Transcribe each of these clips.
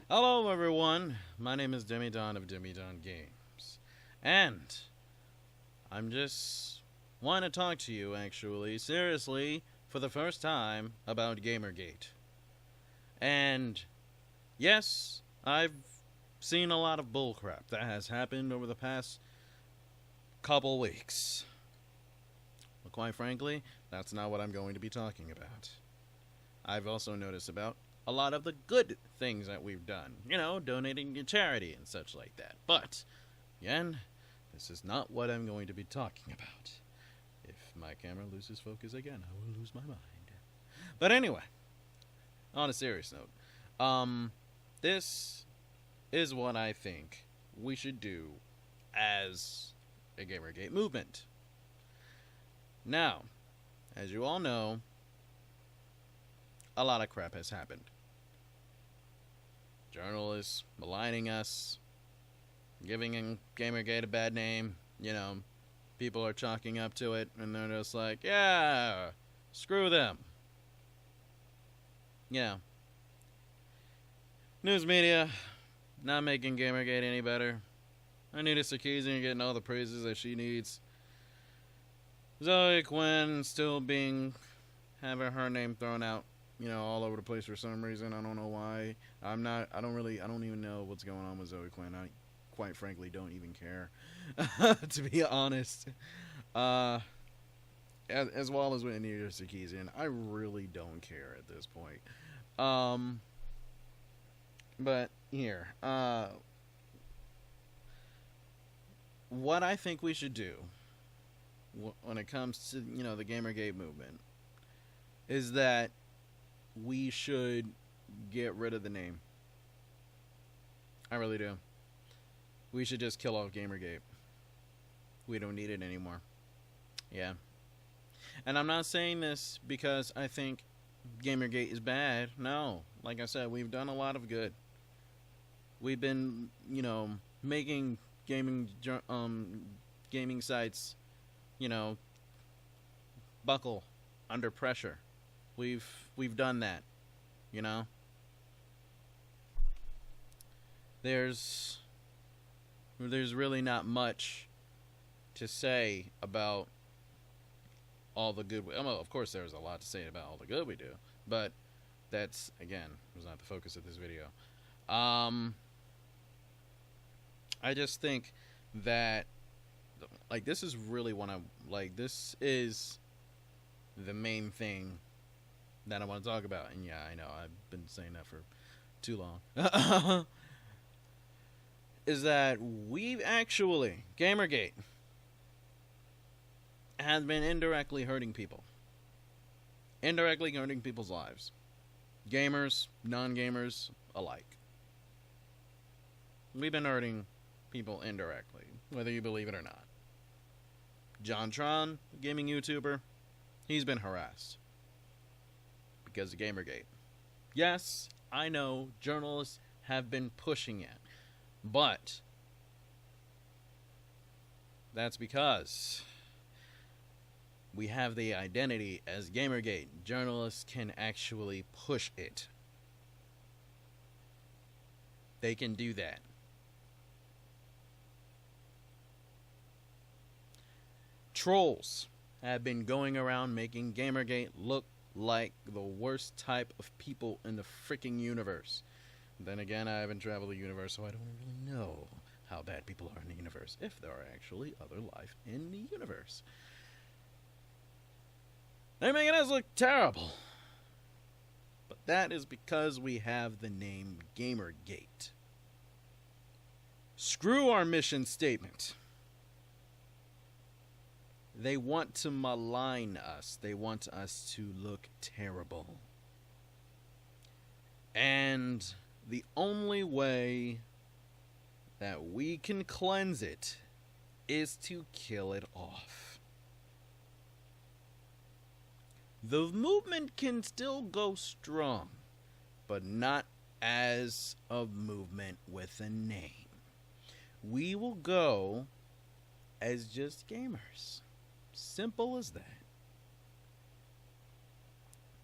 Hello everyone, my name is DemiDon of DemiDon Games, and I'm just want to talk to you actually, seriously, for the first time about GamerGate. And yes, I've seen a lot of bullcrap that has happened over the past couple weeks. But quite frankly, that's not what I'm going to be talking about. I've also noticed about a lot of the good things that we've done. You know, donating to charity and such like that. But, again, this is not what I'm going to be talking about. If my camera loses focus again, I will lose my mind. But anyway, on a serious note, this is what I think we should do as a GamerGate movement. Now, as you all know, a lot of crap has happened. Journalists maligning us, giving GamerGate a bad name, you know, people are chalking up to it, and they're just like, yeah, screw them. Yeah. News media, not making GamerGate any better. Anita Sarkeesian getting all the praises that she needs. Zoe Quinn still having her name thrown out, you know, all over the place for some reason. I don't know why. I don't even know what's going on with Zoe Quinn. I quite frankly don't even care, to be honest. As well as with Anita Sarkeesian, I really don't care at this point. But here, what I think we should do when it comes to, you know, the GamerGate movement is that we should get rid of the name. I really do. We should just kill off GamerGate. We don't need it anymore. Yeah. And I'm not saying this because I think GamerGate is bad. No. Like I said, we've done a lot of good. We've been, you know, making gaming sites, you know, buckle under pressure. We've done that, you know. There's really not much to say about all the good. Well, of course, there's a lot to say about all the good we do, but that's, again, was not the focus of this video. I just think that, like, this is really this is the main thing that I want to talk about. And yeah, I know I've been saying that for too long. Is that we've actually, GamerGate has been indirectly hurting people. Indirectly hurting people's lives. Gamers, non-gamers alike. We've been hurting people indirectly, whether you believe it or not. John Tron, gaming YouTuber, he's been harassed because of GamerGate. Yes, I know journalists have been pushing it, but that's because we have the identity as GamerGate. Journalists can actually push it. They can do that. Trolls have been going around making GamerGate look like the worst type of people in the freaking universe. Then again, I haven't traveled the universe, so I don't really know how bad people are in the universe, if there are actually other life in the universe. They're making us look terrible. But that is because we have the name GamerGate. Screw our mission statement. They want to malign us. They want us to look terrible. And the only way that we can cleanse it is to kill it off. The movement can still go strong, but not as a movement with a name. We will go as just gamers. Simple as that.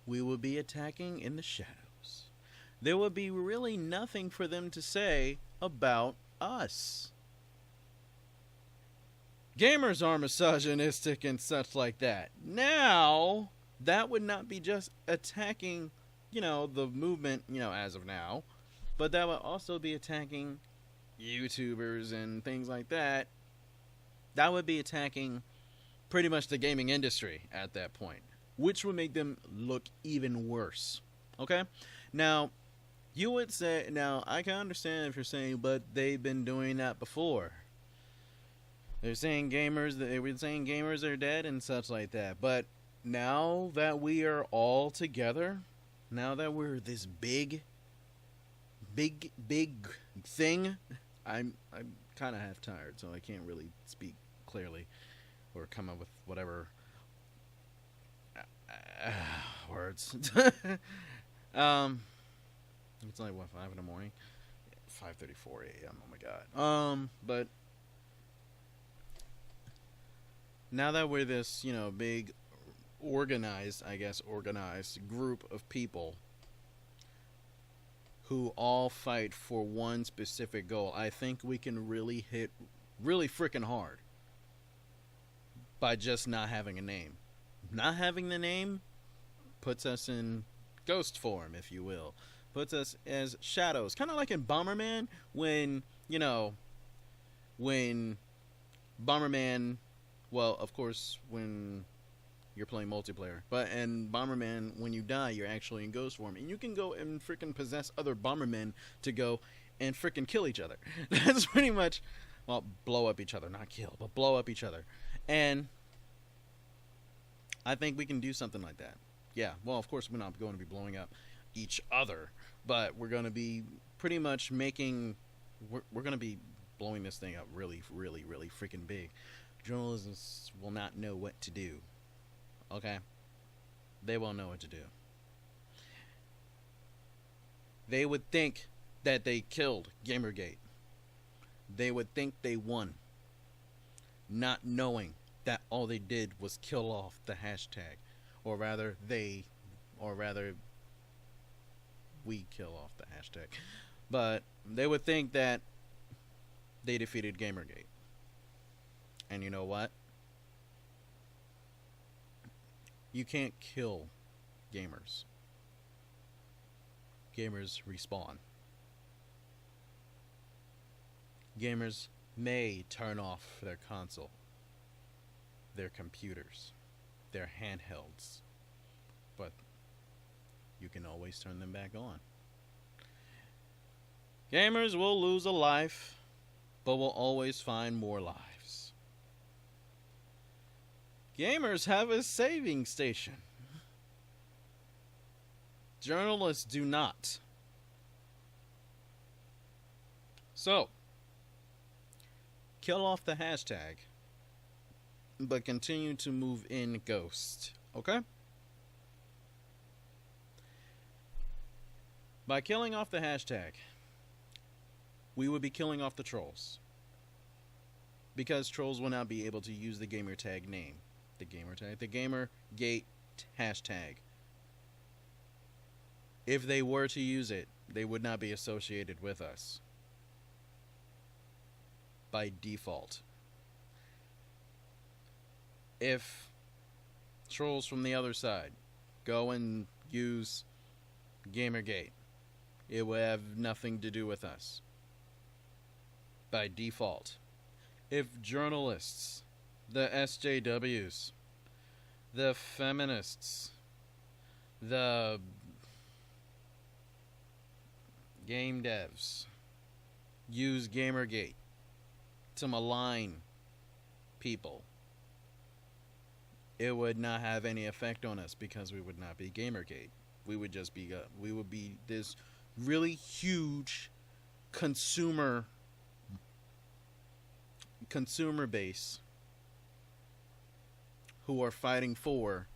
We will be attacking in the shadows. There will be really nothing for them to say about us. Gamers are misogynistic and such like that. Now, that would not be just attacking, the movement, as of now, but that would also be attacking YouTubers and things like that. That would be attacking pretty much the gaming industry at that point, which would make them look even worse. Okay? Now, you would say, I can understand if you're saying, but they've been doing that before. They're saying gamers are dead and such like that. But now that we are all together, now that we're this big thing, I'm kind of half tired, so I can't really speak clearly or come up with whatever words. It's like, 5 in the morning? 5:34 a.m. Oh my god. But now that we're this, big organized group of people who all fight for one specific goal, I think we can really hit really freaking hard by just not having a name. Not having the name puts us in ghost form, if you will. Puts us as shadows. Kind of like in Bomberman, when Bomberman, well, of course, when you're playing multiplayer, but in Bomberman, when you die, you're actually in ghost form, and you can go and freaking possess other Bombermen to go and freaking kill each other. That's pretty much, well, blow up each other, not kill, but blow up each other. And I think we can do something like that. Yeah, well, of course, we're not going to be blowing up each other, but we're going to be pretty much making, we're going to be blowing this thing up really, really, really freaking big. Journalists will not know what to do. Okay? They won't know what to do. They would think that they killed GamerGate. They would think they won, not knowing that all they did was kill off the hashtag. Or rather, we kill off the hashtag. But they would think that they defeated GamerGate. And you know what? You can't kill gamers. Gamers respawn. Gamers may turn off their console, their computers, their handhelds, but you can always turn them back on. Gamers will lose a life, but will always find more lives. Gamers have a saving station. Journalists do not. So, kill off the hashtag, but continue to move in Ghost. Okay? By killing off the hashtag, we would be killing off the trolls. Because trolls will not be able to use the gamertag name. The GamerGate hashtag. If they were to use it, they would not be associated with us. By default. If trolls from the other side go and use GamerGate, it will have nothing to do with us. By default. If journalists, the SJWs, the feminists, the game devs use GamerGate to malign people, it would not have any effect on us because we would not be GamerGate. We would just be we would be this really huge consumer base who are fighting for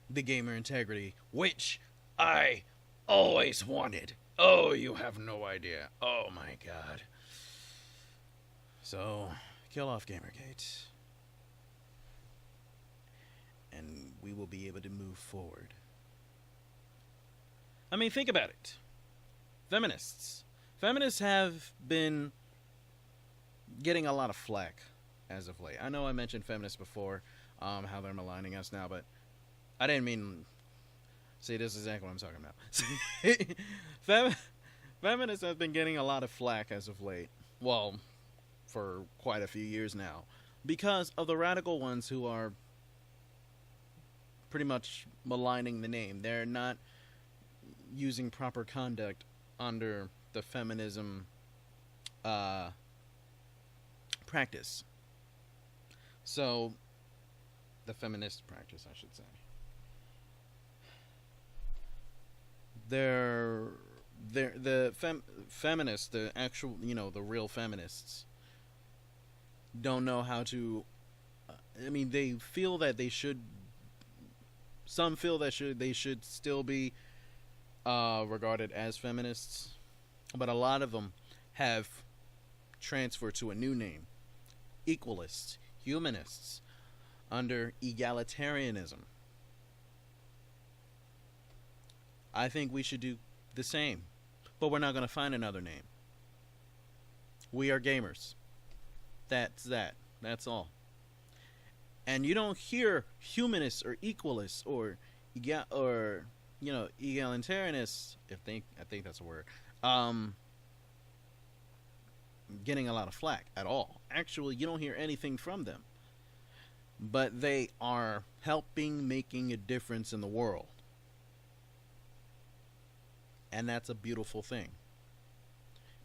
the gamer integrity, which I always wanted. Oh, you have no idea. Oh my god. So, Kill off Gamergate. And we will be able to move forward. I mean, think about it. Feminists. Feminists have been getting a lot of flack as of late. I know I mentioned feminists before, how they're maligning us now, but I didn't mean... See, this is exactly what I'm talking about. Feminists have been getting a lot of flack as of late. Well, for quite a few years now. Because of the radical ones who are pretty much maligning the name. They're not using proper conduct under the feminism practice. So, the feminist practice, I should say. Feminists, the actual, the real feminists, don't know how to. I mean, they feel that they should. Some feel that they should still be regarded as feminists, but a lot of them have transferred to a new name: equalists, humanists, under egalitarianism. I think we should do the same, but we're not going to find another name. We are gamers. That's that. That's all. And you don't hear humanists or equalists or egalitarianists, I think that's a word, getting a lot of flack at all. Actually, you don't hear anything from them. But they are making a difference in the world. And that's a beautiful thing.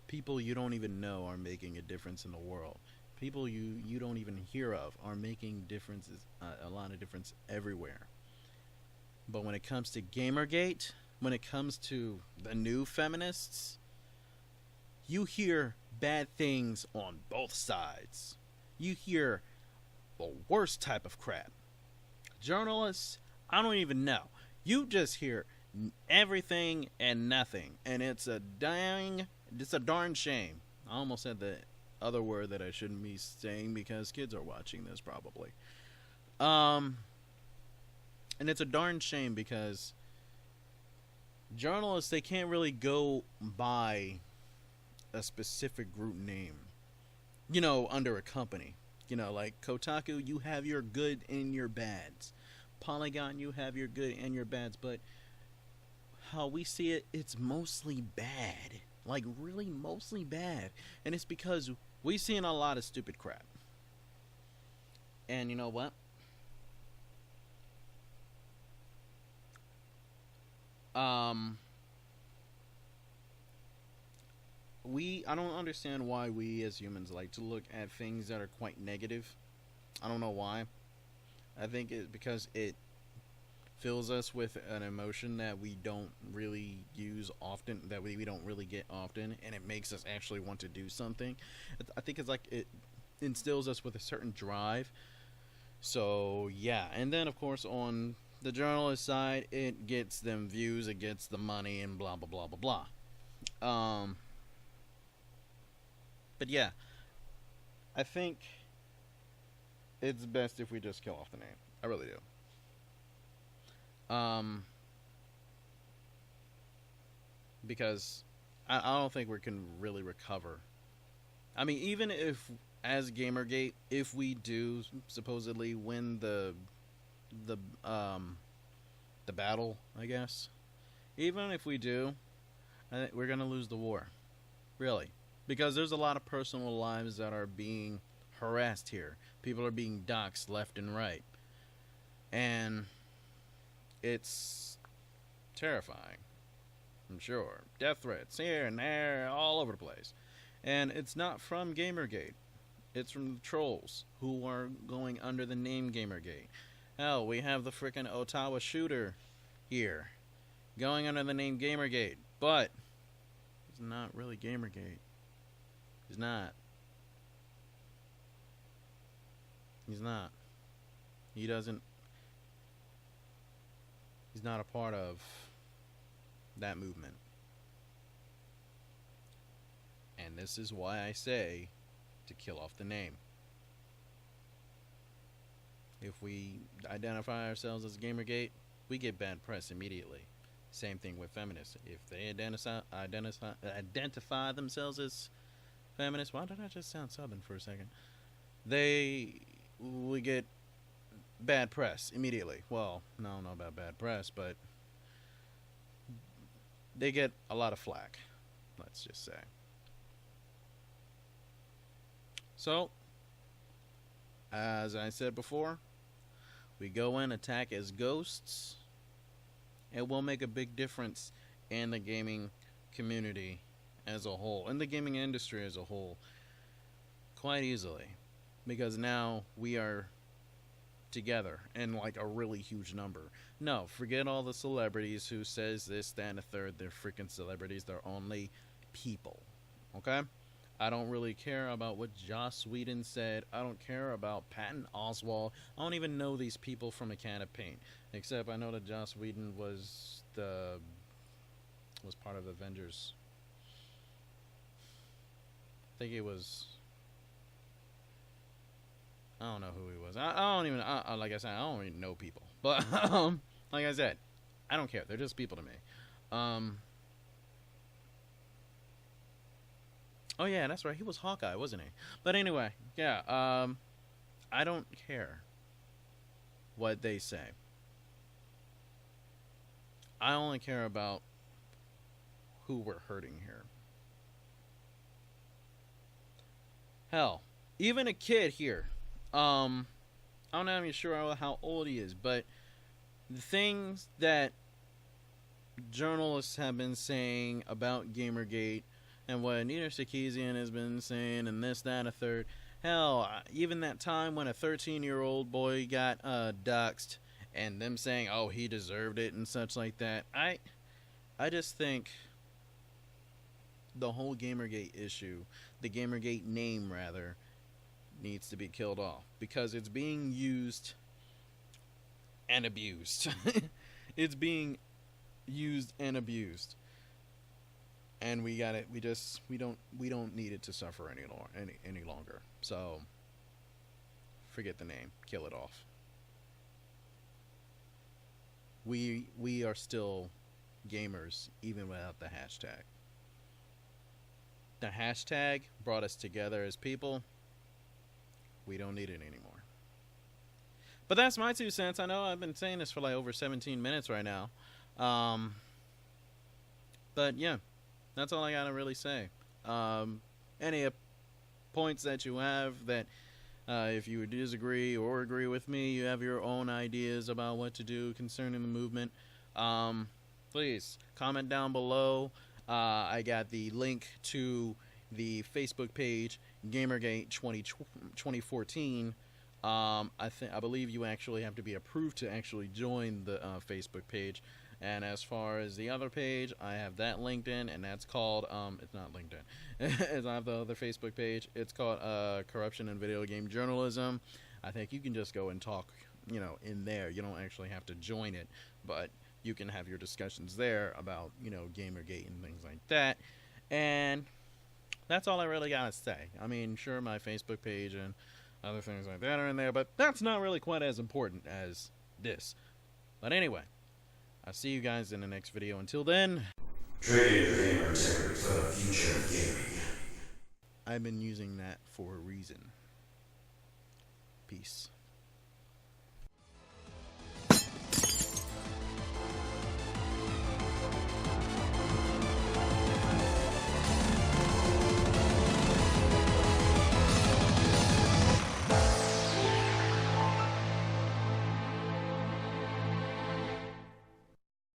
People you don't even know are making a difference in the world. People you don't even hear of are making differences, a lot of difference everywhere. But when it comes to Gamergate, when it comes to the new feminists, you hear bad things on both sides. You hear the worst type of crap. Journalists, I don't even know. You just hear everything and nothing, and it's a darn shame. I almost said the other word that I shouldn't be saying because kids are watching this probably. And it's a darn shame because journalists, they can't really go by a specific group name, under a company. Like Kotaku, you have your good and your bads. Polygon, you have your good and your bads, but how we see it, it's mostly bad. Like, really mostly bad. And it's because we've seen a lot of stupid crap. And you know what? I don't understand why we as humans like to look at things that are quite negative. I don't know why. I think it's because it fills us with an emotion that we don't really use often, that we don't really get often, and it makes us actually want to do something. I think it's like it instills us with a certain drive. So, yeah. And then, of course, on the journalist side, it gets them views, it gets the money, and blah, blah, blah, blah, blah. But, yeah. I think it's best if we just kill off the name. I really do. Because I don't think we can really recover. I mean, even if, as Gamergate, if we do supposedly win the battle, I guess, even if we do, we're gonna lose the war, really, because there's a lot of personal lives that are being harassed here. People are being doxxed left and right, and it's terrifying. I'm sure. Death threats here and there, all over the place. And it's not from Gamergate. It's from the trolls who are going under the name Gamergate. Hell, we have the frickin' Ottawa shooter here going under the name Gamergate. But it's not really Gamergate. He's not. He's not. He doesn't. He's not a part of that movement. And this is why I say to kill off the name. If we identify ourselves as GamerGate, we get bad press immediately. Same thing with feminists. If they identify themselves as feminists, why did I just sound Southern for a second? We get bad press immediately. Well, I don't know about bad press, but they get a lot of flack, let's just say. So, as I said before, we go in, attack as ghosts, and we'll make a big difference in the gaming community as a whole, in the gaming industry as a whole, quite easily. Because now we are together in like a really huge number. No, forget all the celebrities who says this, that, and the third. They're freaking celebrities. They're only people. Okay? I don't really care about what Joss Whedon said. I don't care about Patton Oswalt. I don't even know these people from a can of paint. Except I know that Joss Whedon was part of Avengers. I think he was. I don't know who he was. I don't even. Like I said, I don't even know people. But like I said, I don't care. They're just people to me. Oh yeah, that's right. He was Hawkeye, wasn't he? But anyway, yeah. I don't care what they say. I only care about who we're hurting here. Hell, even a kid here. I'm not even sure how old he is, but the things that journalists have been saying about Gamergate and what Nina Sarkeesian has been saying and this, that, and a third. Hell, even that time when a 13-year-old boy got doxxed and them saying, oh, he deserved it and such like that. I just think the whole Gamergate issue, the Gamergate name rather, needs to be killed off because it's being used and abused. It's being used and abused, and we got it. We don't need it to suffer any longer. So forget the name, kill it off. We are still gamers even without the hashtag. The hashtag brought us together as people. We don't need it anymore. But that's my 2 cents. I know I've been saying this for like over 17 minutes right now. But yeah, that's all I gotta really say. Any points that you have that if you disagree or agree with me, you have your own ideas about what to do concerning the movement, please comment down below. I got the link to the Facebook page GamerGate 2014. I believe you actually have to be approved to actually join the Facebook page. And as far as the other page, I have that linked in, and that's called it's not LinkedIn. It's not the other Facebook page. It's called Corruption in Video Game Journalism. I think you can just go and talk, in there. You don't actually have to join it, but you can have your discussions there about, Gamergate and things like that. And that's all I really gotta say. I mean, sure, my Facebook page and other things like that are in there, but that's not really quite as important as this. But anyway, I'll see you guys in the next video. Until then, trading your gamer integrity for the future of gaming. I've been using that for a reason. Peace.